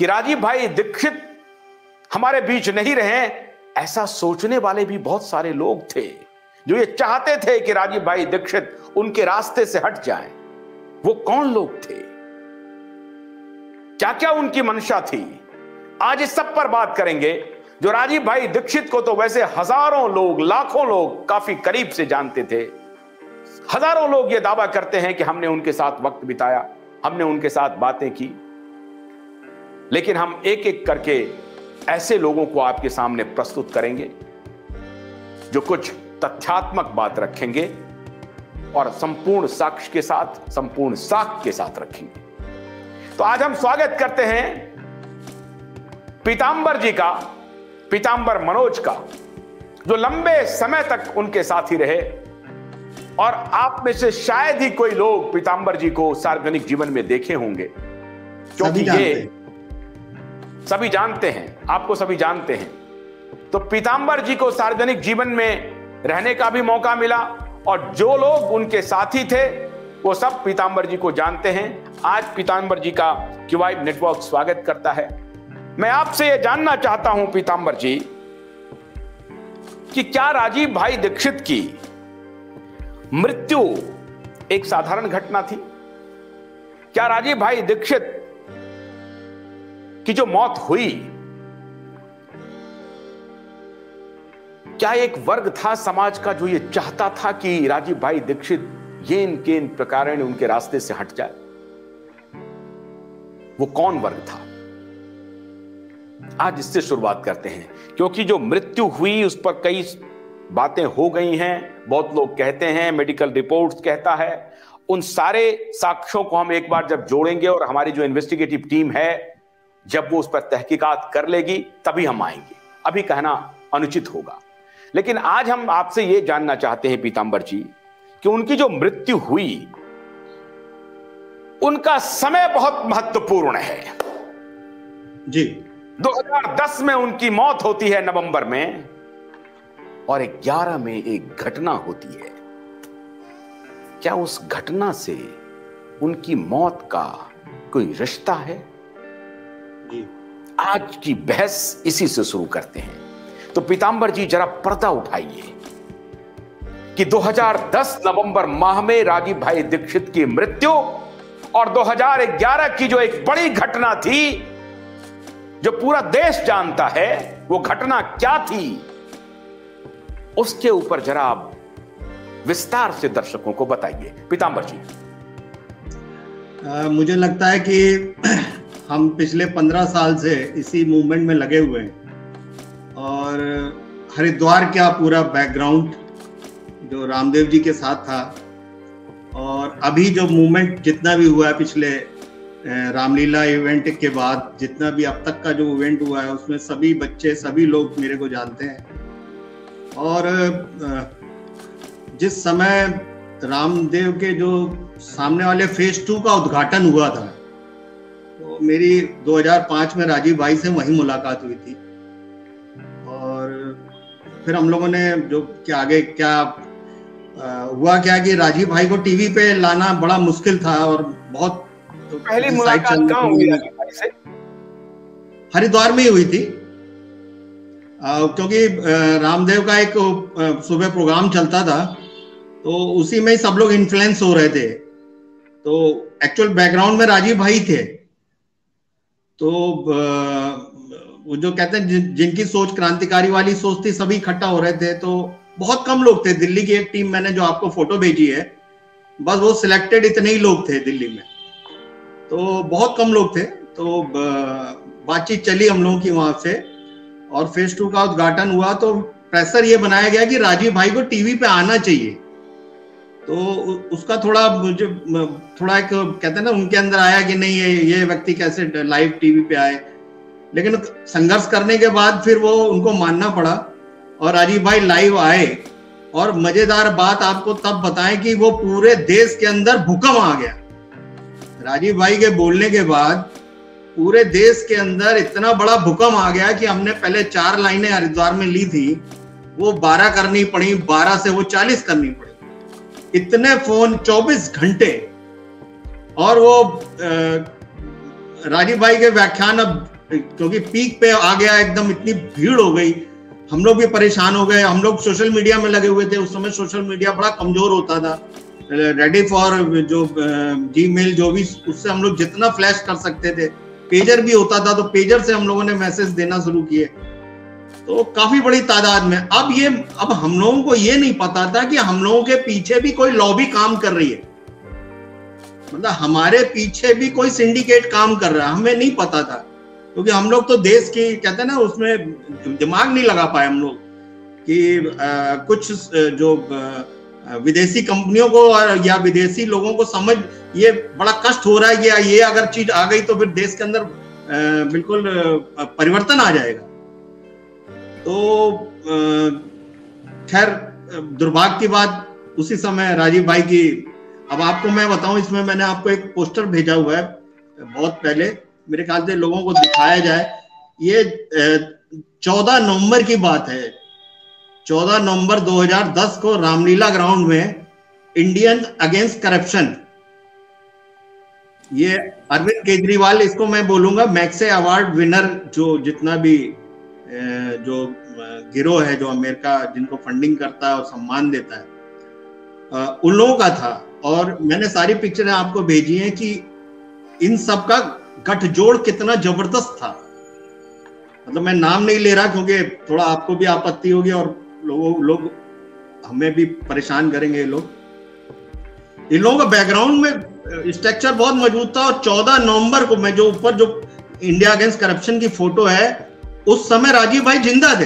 कि राजीव भाई दीक्षित हमारे बीच नहीं रहे, ऐसा सोचने वाले भी बहुत सारे लोग थे जो ये चाहते थे कि राजीव भाई दीक्षित उनके रास्ते से हट जाएं। वो कौन लोग थे, क्या क्या उनकी मंशा थी, आज इस सब पर बात करेंगे। जो राजीव भाई दीक्षित को तो वैसे हजारों लोग, लाखों लोग काफी करीब से जानते थे। हजारों लोग ये दावा करते हैं कि हमने उनके साथ वक्त बिताया, हमने उनके साथ बातें की। लेकिन हम एक एक करके ऐसे लोगों को आपके सामने प्रस्तुत करेंगे जो कुछ तथ्यात्मक बात रखेंगे और संपूर्ण साक्ष्य के साथ, संपूर्ण साक्ष्य के साथ रखेंगे। तो आज हम स्वागत करते हैं पीतांबर जी का, पीतांबर मनोज का, जो लंबे समय तक उनके साथी रहे। और आप में से शायद ही कोई लोग पीतांबर जी को सार्वजनिक जीवन में देखे होंगे, क्योंकि ये सभी जानते हैं, आपको सभी जानते हैं। तो पीतांबर जी को सार्वजनिक जीवन में रहने का भी मौका मिला और जो लोग उनके साथी थे वो सब पीतांबर जी को जानते हैं। आज पीतांबर जी का क्यूवाइब नेटवर्क स्वागत करता है। मैं आपसे यह जानना चाहता हूं पीतांबर जी कि क्या राजीव भाई दीक्षित की मृत्यु एक साधारण घटना थी? क्या राजीव भाई दीक्षित की जो मौत हुई, क्या एक वर्ग था समाज का जो ये चाहता था कि राजीव भाई दीक्षित ये इनके इन प्रकार उनके रास्ते से हट जाए? वो कौन वर्ग था? आज इससे शुरुआत करते हैं, क्योंकि जो मृत्यु हुई उस पर कई बातें हो गई हैं। बहुत लोग कहते हैं, मेडिकल रिपोर्ट्स कहता है। उन सारे साक्ष्यों को हम एक बार जब जोड़ेंगे और हमारी जो इन्वेस्टिगेटिव टीम है जब वो उस पर तहकीकात कर लेगी तभी हम आएंगे। अभी कहना अनुचित होगा। लेकिन आज हम आपसे ये जानना चाहते हैं पीतांबर जी कि उनकी जो मृत्यु हुई, उनका समय बहुत महत्वपूर्ण है जी। 2010 में उनकी मौत होती है नवंबर में, और 11 में एक घटना होती है। क्या उस घटना से उनकी मौत का कोई रिश्ता है? जी। आज की बहस इसी से शुरू करते हैं। तो पीतांबर जी जरा पर्दा उठाइए कि 2010 नवंबर माह में राजीव भाई दीक्षित की मृत्यु और 2011 की जो एक बड़ी घटना थी जो पूरा देश जानता है, वो घटना क्या थी, उसके ऊपर जरा आप विस्तार से दर्शकों को बताइए पीतांबर जी। मुझे लगता है कि हम पिछले 15 साल से इसी मूवमेंट में लगे हुए हैं और हरिद्वार का पूरा बैकग्राउंड जो रामदेव जी के साथ था और अभी जो मूवमेंट जितना भी हुआ है पिछले रामलीला इवेंट के बाद, जितना भी अब तक का जो इवेंट हुआ है, उसमें सभी बच्चे, सभी लोग मेरे को जानते हैं। और जिस समय रामदेव के जो सामने वाले फेज 2 का उद्घाटन हुआ था, तो मेरी 2005 में राजीव भाई से वहीं मुलाकात हुई थी। और फिर हम लोगों ने जो क्या आगे क्या हुआ क्या कि राजीव भाई को टीवी पे लाना बड़ा मुश्किल था और बहुत पहली मुलाकात कहाँ हुई राजीव भाई से? हरिद्वार में ही हुई थी, क्योंकि रामदेव का एक सुबह प्रोग्राम चलता था, तो उसी में ही सब लोग इन्फ्लुएंस हो रहे थे। तो एक्चुअल बैकग्राउंड में राजीव भाई थे। तो वो जो कहते हैं जिनकी सोच क्रांतिकारी वाली सोच थी, सभी इकट्ठा हो रहे थे। तो बहुत कम लोग थे। दिल्ली की एक टीम, मैंने जो आपको फोटो भेजी है, बस वो सिलेक्टेड इतने ही लोग थे दिल्ली में, तो बहुत कम लोग थे। तो बातचीत चली हम लोगों की वहां से और फेज 2 का उद्घाटन हुआ, तो प्रेशर ये बनाया गया कि राजीव भाई को टीवी पे आना चाहिए। तो उसका थोड़ा मुझे थोड़ा एक कहते हैं ना, उनके अंदर आया कि नहीं ये व्यक्ति कैसे लाइव टीवी पे आए। लेकिन संघर्ष करने के बाद फिर वो उनको मानना पड़ा और राजीव भाई लाइव आए। और मजेदार बात आपको तब बताएं कि वो पूरे देश के अंदर भूकंप आ गया। राजीव भाई के बोलने के बाद पूरे देश के अंदर इतना बड़ा भूकंप आ गया कि हमने पहले 4 लाइनें हरिद्वार में ली थी, वो 12 करनी पड़ी, 12 से वो 40 करनी पड़ी। इतने फोन 24 घंटे। और वो राजीव भाई के व्याख्यान अब क्योंकि पीक पे आ गया एकदम, इतनी भीड़ हो गई, हम लोग भी परेशान हो गए। हम लोग सोशल मीडिया में लगे हुए थे, उस समय सोशल मीडिया बड़ा कमजोर होता था। रेडी फॉर जो जीमेल जो भी, उससे हम लोग जितना फ्लैश कर सकते थे, पेजर भी होता था तो पेजर से हम लोगों ने मैसेज देना शुरू किए, तो काफी बड़ी तादाद में। अब हम लोगों को ये नहीं पता था कि हम लोगों के पीछे भी कोई लॉबी काम कर रही है, मतलब हमारे पीछे भी कोई सिंडिकेट काम कर रहा है, हमें नहीं पता था। क्योंकि हम लोग तो देश की, कहते हैं ना, उसमें दिमाग नहीं लगा पाए हम लोग कि कुछ जो विदेशी कंपनियों को और या विदेशी लोगों को समझ, ये बड़ा कष्ट हो रहा है, ये अगर चीज आ गई तो फिर देश के अंदर बिल्कुल परिवर्तन आ जाएगा। तो खैर दुर्भाग्य की बात, उसी समय राजीव भाई की, अब आपको मैं बताऊं, इसमें मैंने आपको एक पोस्टर भेजा हुआ है बहुत पहले, मेरे ख्याल से लोगों को दिखाया जाए। ये 14 नवंबर की बात है, 14 नवंबर 2010 को रामलीला ग्राउंड में इंडियन अगेंस्ट करप्शन, ये अरविंद केजरीवाल, इसको मैं बोलूंगा मैक्से अवार्ड विनर, जो जितना भी जो गिरोह है जो अमेरिका जिनको फंडिंग करता है और सम्मान देता है, उन लोगों का था। और मैंने सारी पिक्चरें आपको भेजी हैं कि इन सब का गठजोड़ कितना जबरदस्त था। मतलब मैं नाम नहीं ले रहा क्योंकि थोड़ा आपको भी आपत्ति होगी और लोग हमें भी परेशान करेंगे। ये लोग, इन लोगों का बैकग्राउंड में स्ट्रक्चर बहुत मजबूत था। और 14 नवंबर को, मैं जो ऊपर जो इंडिया अगेंस्ट करप्शन की फोटो है, उस समय राजीव भाई जिंदा थे।